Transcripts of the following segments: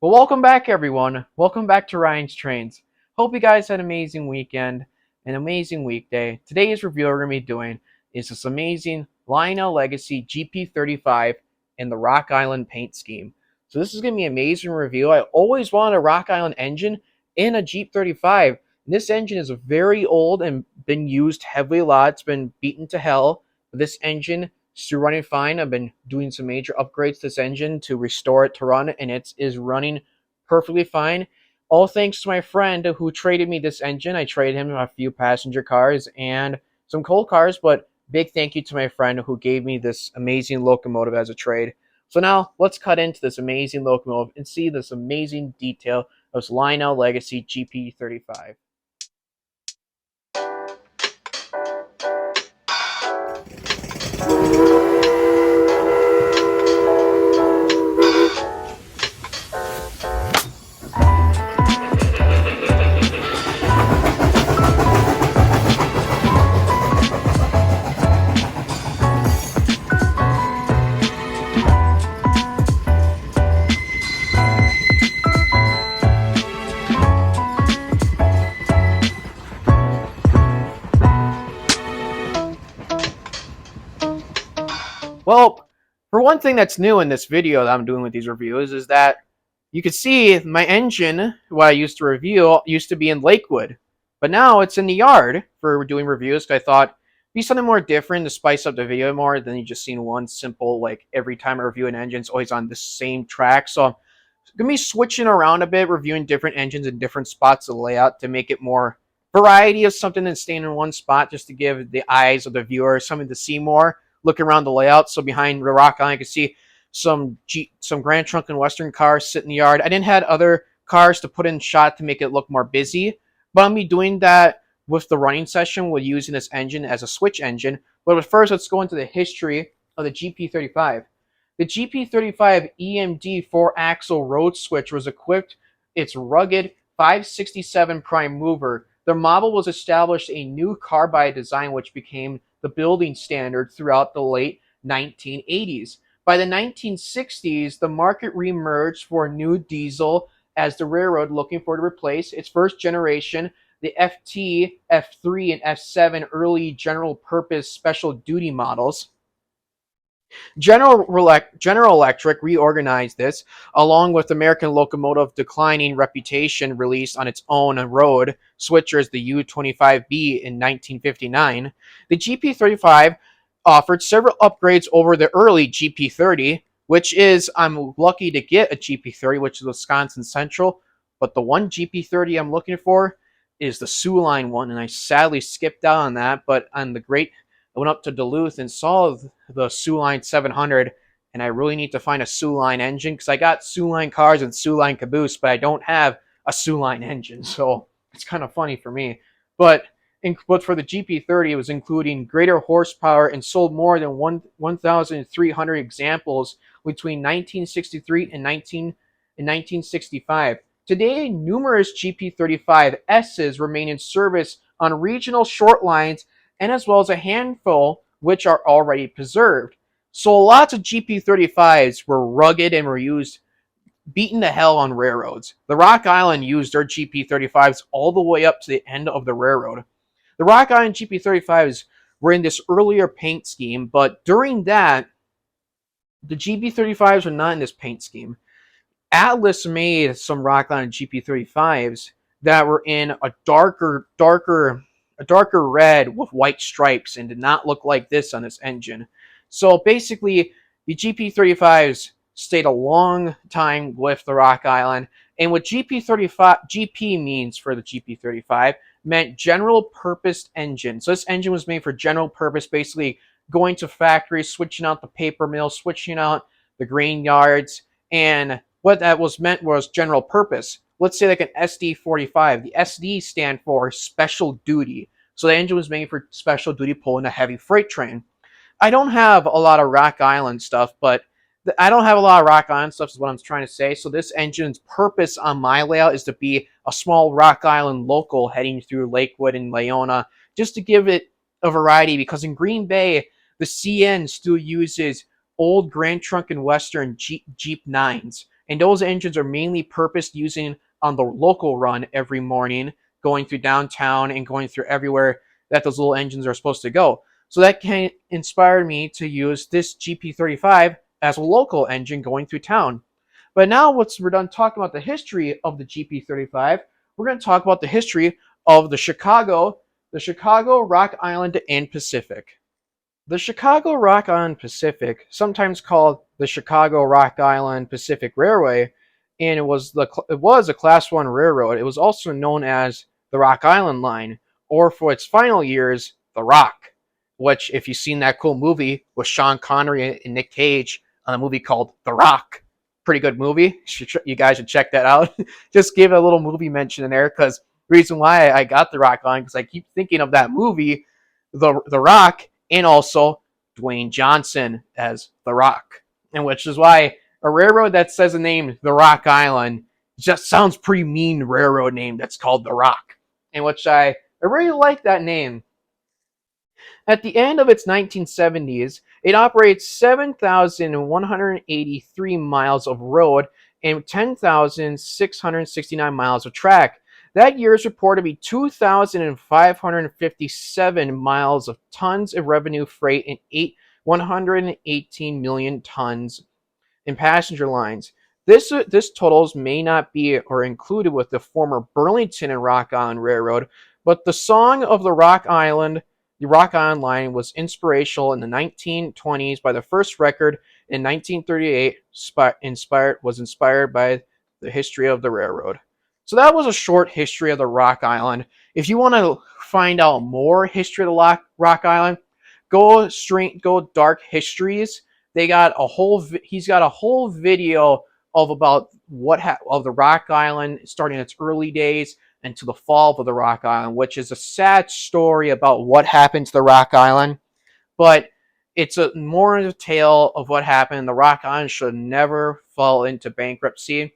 Well, welcome back, everyone. Welcome back to Ryan's Trains. Hope you guys had an amazing weekend, an amazing weekday. Today's review we're going to be doing is this amazing Lionel Legacy GP-35 in the Rock Island paint scheme. So this is going to be an amazing review. I always wanted a Rock Island engine in a Jeep 35. And this engine is very old and been used heavily a lot. It's been beaten to hell. But this engine still running fine. I've been doing some major upgrades to this engine to restore it to run, and it is running perfectly fine. All thanks to my friend who traded me this engine. I traded him a few passenger cars and some coal cars, but big thank you to my friend who gave me this amazing locomotive as a trade. So now let's cut into this amazing locomotive and see this amazing detail of this Lionel Legacy GP-35. Well, for one thing that's new in this video that I'm doing with these reviews is that you can see my engine, what I used to review, used to be in Lakewood. But now it's in the yard for doing reviews. I thought it'd be something more different to spice up the video more than you just seen one simple, like every time I review an engine, it's always on the same track. So I'm going to be switching around a bit, reviewing different engines in different spots of the layout to make it more variety of something than staying in one spot, just to give the eyes of the viewer something to see more. Look around the layout. So behind the Rock Island, you can see some Grand Trunk and Western cars sit in the yard. I didn't have other cars to put in shot to make it look more busy, but I'm be doing that with the running session with using this engine as a switch engine. But first, let's go into the history of the GP-35. The GP-35 EMD 4-axle road switch was equipped its rugged 567 prime mover. The model was established a new carbide design which became the building standard throughout the late 1980s. By the 1960s, the market reemerged for a new diesel as the railroad looking for to replace its first generation, the FT, F3, and F7 early general purpose special duty models. General Electric reorganized this, along with American Locomotive declining reputation released on its own road switchers, the U-25B in 1959. The GP-35 offered several upgrades over the early GP-30, which is, I'm lucky to get a GP-30, which is Wisconsin Central, but the one GP-30 I'm looking for is the Sioux Line one, and I sadly skipped out on that, but on the great I went up to Duluth and saw the Sioux Line 700, and I really need to find a Sioux Line engine because I got Sioux Line cars and Sioux Line caboose, but I don't have a Sioux Line engine, so it's kind of funny for me. But for the GP-30, it was including greater horsepower and sold more than 1,300 examples between 1963 and 1965. Today, numerous GP-35Ss remain in service on regional short lines and as well as a handful which are already preserved. So lots of GP-35s were rugged and were used, beaten to hell on railroads. The Rock Island used their GP-35s all the way up to the end of the railroad. The Rock Island GP-35s were in this earlier paint scheme, but during that, the GP-35s were not in this paint scheme. Atlas made some Rock Island GP-35s that were in a darker red with white stripes and did not look like this on this engine. So basically, the GP-35s stayed a long time with the Rock Island, and what GP means for the GP-35 meant general purpose engine. So this engine was made for general purpose, basically going to factories, switching out the paper mill, switching out the grain yards, and what that was meant was general purpose. Let's say like an SD-45. The SD stand for special duty. So the engine was made for special duty pulling a heavy freight train. I don't have a lot of Rock Island stuff, but I don't have a lot of Rock Island stuff is what I'm trying to say. So this engine's purpose on my layout is to be a small Rock Island local heading through Lakewood and Leona, just to give it a variety, because in Green Bay, the CN still uses old Grand Trunk and Western Jeep 9s. And those engines are mainly purposed using on the local run every morning, going through downtown and going through everywhere that those little engines are supposed to go. So that inspired me to use this GP-35 as a local engine going through town. But now, once we're done talking about the history of the GP-35, we're going to talk about the history of the Chicago, Rock Island, and Pacific. The Chicago Rock Island Pacific, sometimes called the Chicago Rock Island Pacific Railway, and it was a Class 1 railroad. It was also known as the Rock Island Line, or for its final years, the Rock, which, if you've seen that cool movie with Sean Connery and Nick Cage on a movie called The Rock, pretty good movie. You guys should check that out. Just give a little movie mention in there, because the reason why I got the Rock Line, because I keep thinking of that movie, the Rock, and also Dwayne Johnson as the Rock, and which is why a railroad that says the name the Rock Island just sounds pretty mean. Railroad name that's called the Rock, and which I really like that name. At the end of its 1970s, it operates 7,183 miles of road and 10,669 miles of track. That year is reported to be 2,557 miles of tons of revenue freight and 118 million tons in passenger lines. This totals may not be or included with the former Burlington and Rock Island Railroad, but the song of the Rock Island Line was inspirational in the 1920s by the first record in 1938 inspired by the history of the railroad. So that was a short history of the Rock Island. If you want to find out more history of the Rock Island, go Dark Histories. He's got a whole video of about of the Rock Island starting its early days and to the fall of the Rock Island, which is a sad story about what happened to the Rock Island. But it's more of a tale of what happened. The Rock Island should never fall into bankruptcy.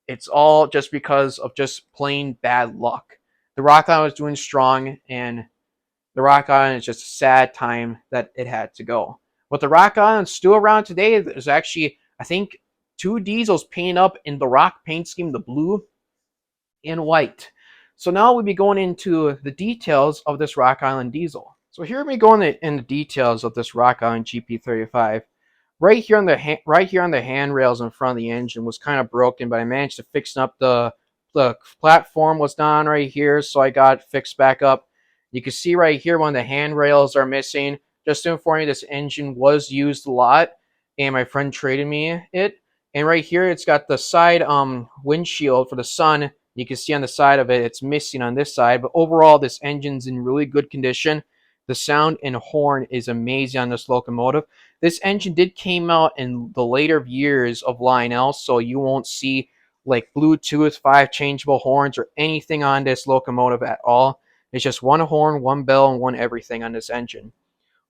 It's all just because of just plain bad luck. The Rock Island was doing strong, and the Rock Island is just a sad time that it had to go. But the Rock Island's still around today. There's actually, I think, 2 diesels painted up in the Rock paint scheme, the blue and white. So now we'll be going into the details of this Rock Island diesel. So here we go in the details of this Rock Island GP-35. Right here on the handrails in front of the engine was kind of broken, but I managed to fix up the platform was down right here, so I got it fixed back up. You can see right here one of the handrails are missing. Just to inform you, this engine was used a lot, and my friend traded me it. And right here, it's got the side windshield for the sun. You can see on the side of it, it's missing on this side. But overall, this engine's in really good condition. The sound and horn is amazing on this locomotive. This engine came out in the later years of Lionel, so you won't see like Bluetooth 5 changeable horns or anything on this locomotive at all. It's just one horn, one bell, and one everything on this engine.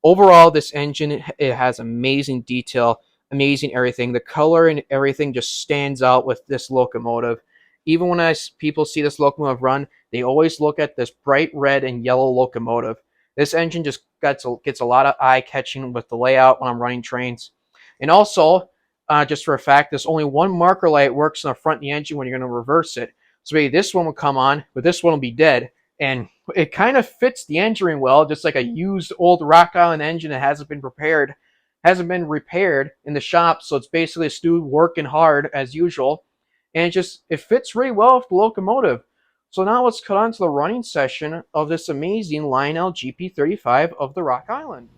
Overall, this engine, it has amazing detail, amazing everything. The color and everything just stands out with this locomotive. Even when people see this locomotive run, they always look at this bright red and yellow locomotive. This engine just gets a lot of eye-catching with the layout when I'm running trains. And also, just for a fact, there's only one marker light works in the front of the engine when you're going to reverse it. So maybe this one will come on, but this one will be dead. And it kind of fits the engine well, just like a used old Rock Island engine that hasn't been repaired in the shop. So it's basically still working hard as usual. And it fits really well with the locomotive. So now let's cut on to the running session of this amazing Lionel GP-35 of the Rock Island.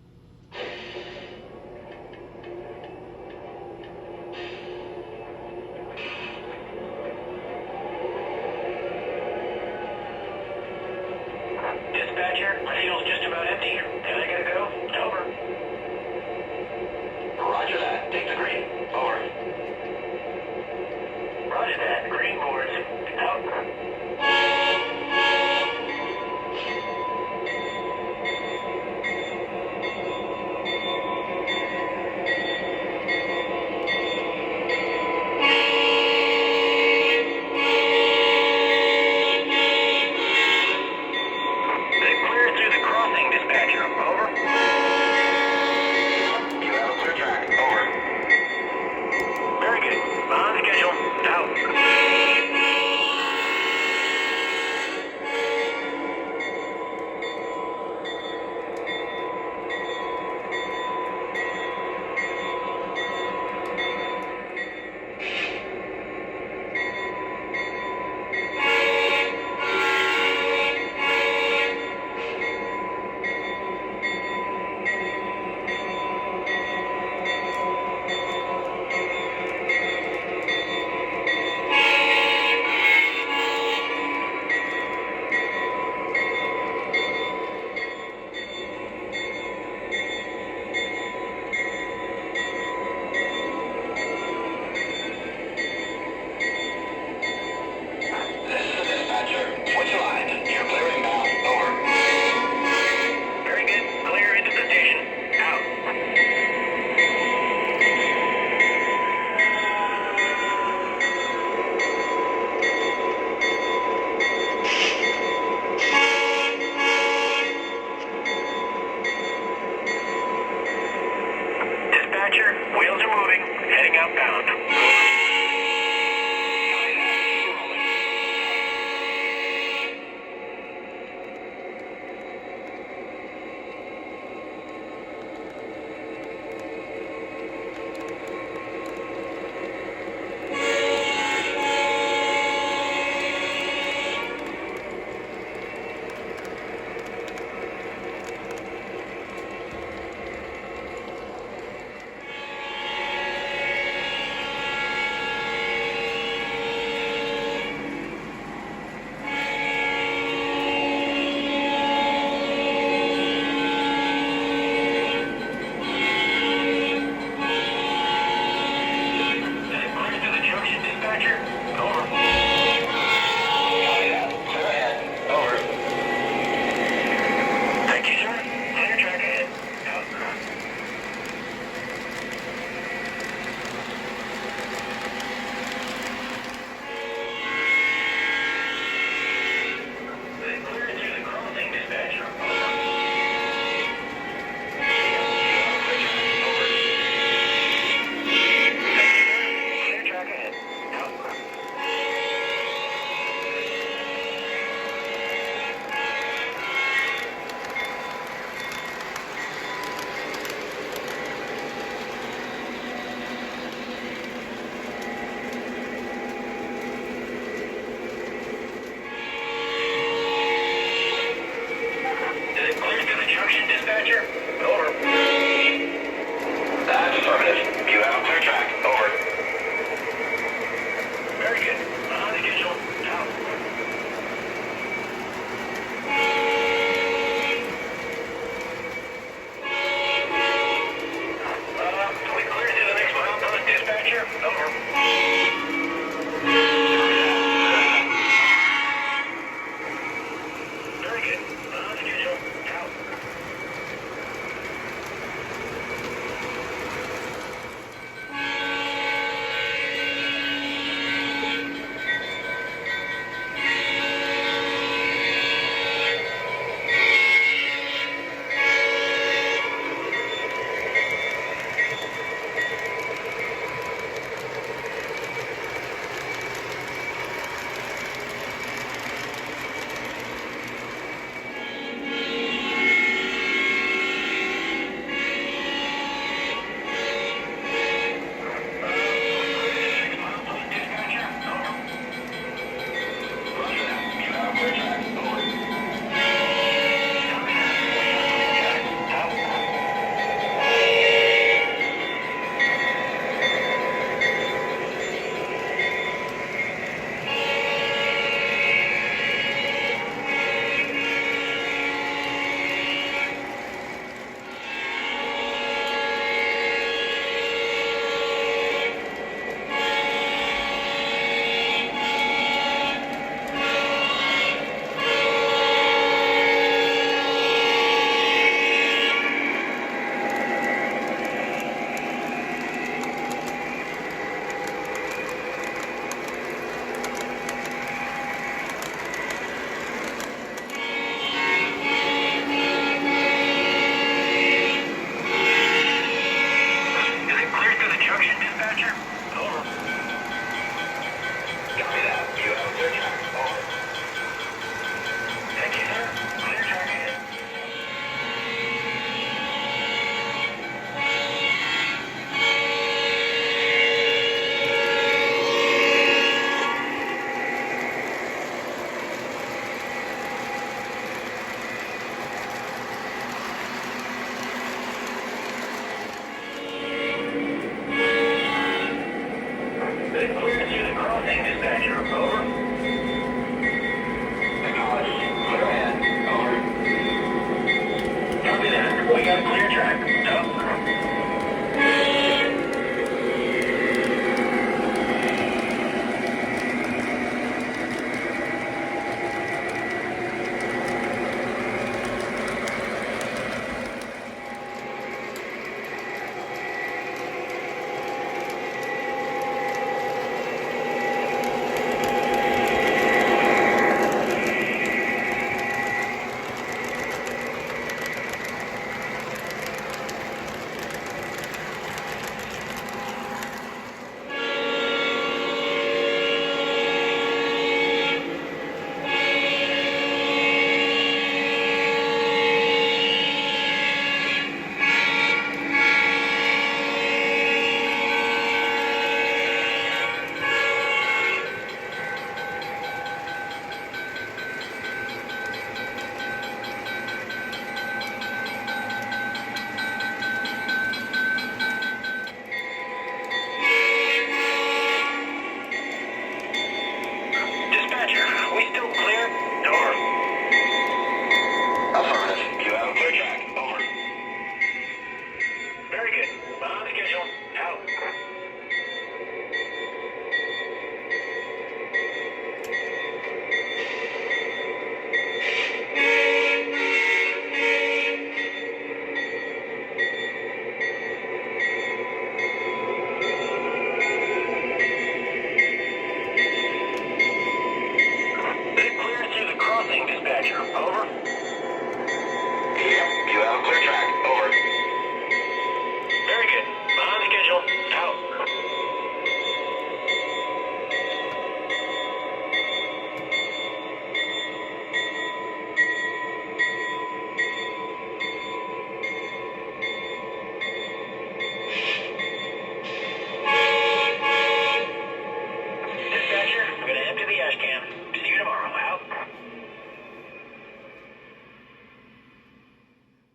Dispatcher, my fuel's just about empty. And I gotta go. Over. Roger that. Take the green. Over. Roger that. Green boards. Out. Very good. On schedule.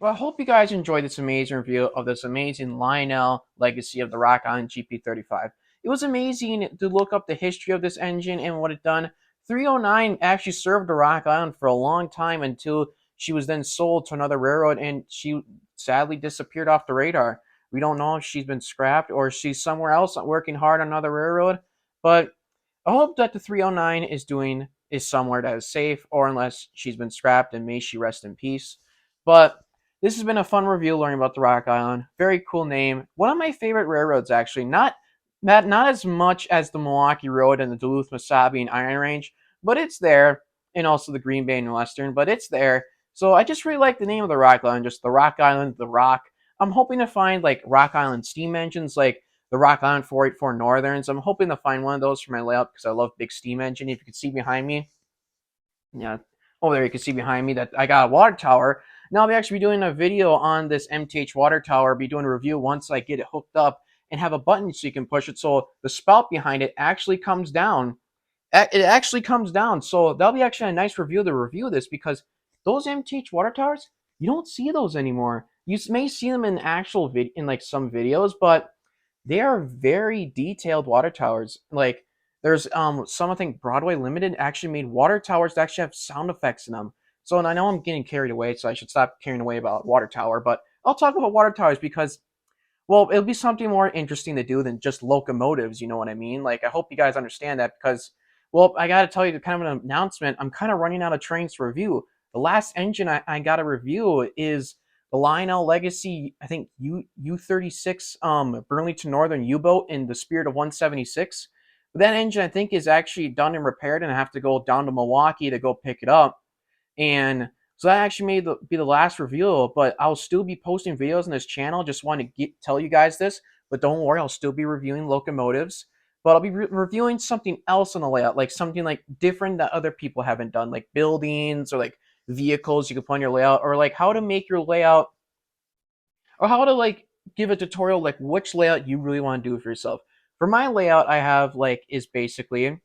Well, I hope you guys enjoyed this amazing review of this amazing Lionel Legacy of the Rock Island GP-35. It was amazing to look up the history of this engine and what it done. 309 actually served the Rock Island for a long time until she was then sold to another railroad, and she sadly disappeared off the radar. We don't know if she's been scrapped or she's somewhere else working hard on another railroad, but I hope that the 309 is somewhere that is safe, or unless she's been scrapped, and may she rest in peace. But this has been a fun review learning about the Rock Island. Very cool name. One of my favorite railroads, actually. Not as much as the Milwaukee Road and the Duluth, Mesabi, and Iron Range, but it's there, and also the Green Bay and Western, but it's there. So I just really like the name of the Rock Island, just the Rock Island, the Rock. I'm hoping to find like Rock Island steam engines, like the Rock Island 484 Northerns. I'm hoping to find one of those for my layout because I love big steam engine. If you can see behind me, yeah, over there you can see behind me that I got a water tower. Now I'll actually be doing a video on this MTH water tower. Be doing a review once I get it hooked up and have a button so you can push it. So the spout behind it actually comes down. It actually comes down. So that'll be actually a nice review to review this, because those MTH water towers, you don't see those anymore. You may see them in actual in like some videos, but they are very detailed water towers. Like there's some, I think Broadway Limited actually made water towers that actually have sound effects in them. So, and I know I'm getting carried away, so I should stop carrying away about water tower, but I'll talk about water towers because, well, it'll be something more interesting to do than just locomotives, you know what I mean? Like, I hope you guys understand that, because, well, I got to tell you kind of an announcement. I'm kind of running out of trains to review. The last engine I got to review is the Lionel Legacy, I think U-36 Burlington Northern U-boat in the Spirit of 176. But that engine, I think, is actually done and repaired, and I have to go down to Milwaukee to go pick it up. And so that actually may be the last review, but I'll still be posting videos on this channel. Just want to tell you guys this, but don't worry, I'll still be reviewing locomotives, but I'll be reviewing something else on the layout, like something like different that other people haven't done, like buildings or like vehicles you can put on your layout, or like how to make your layout, or how to like give a tutorial like which layout you really want to do for yourself. For my layout, I have is basically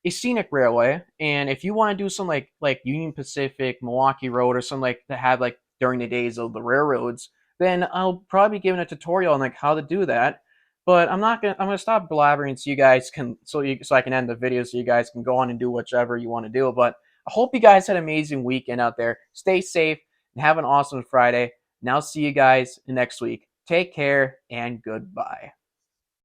a scenic railway, and if you want to do some like Union Pacific, Milwaukee Road, or something like that had like during the days of the railroads, then I'll probably be giving a tutorial on like how to do that. But I'm gonna stop blabbering so you guys can so I can end the video so you guys can go on and do whichever you want to do. But I hope you guys had an amazing weekend out there. Stay safe and have an awesome Friday. And I'll see you guys next week. Take care and goodbye.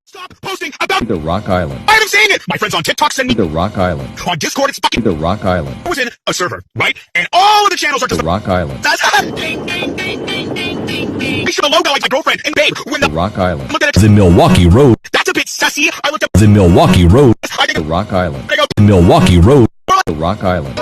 Stop posting about the Rock Island. I haven't seen it. My friends on TikTok send me the Rock Island. On Discord, it's fucking the Rock Island. I was in a server, right? And all of the channels are just the Rock Island. Ding, ding, ding, ding, ding, ding, ding. I should have logo like my girlfriend and babe when the Rock Island. Look at it. The Milwaukee Road. That's a bit sussy. I looked up the Milwaukee Road. The Rock Island. The Milwaukee Road. The Rock Island.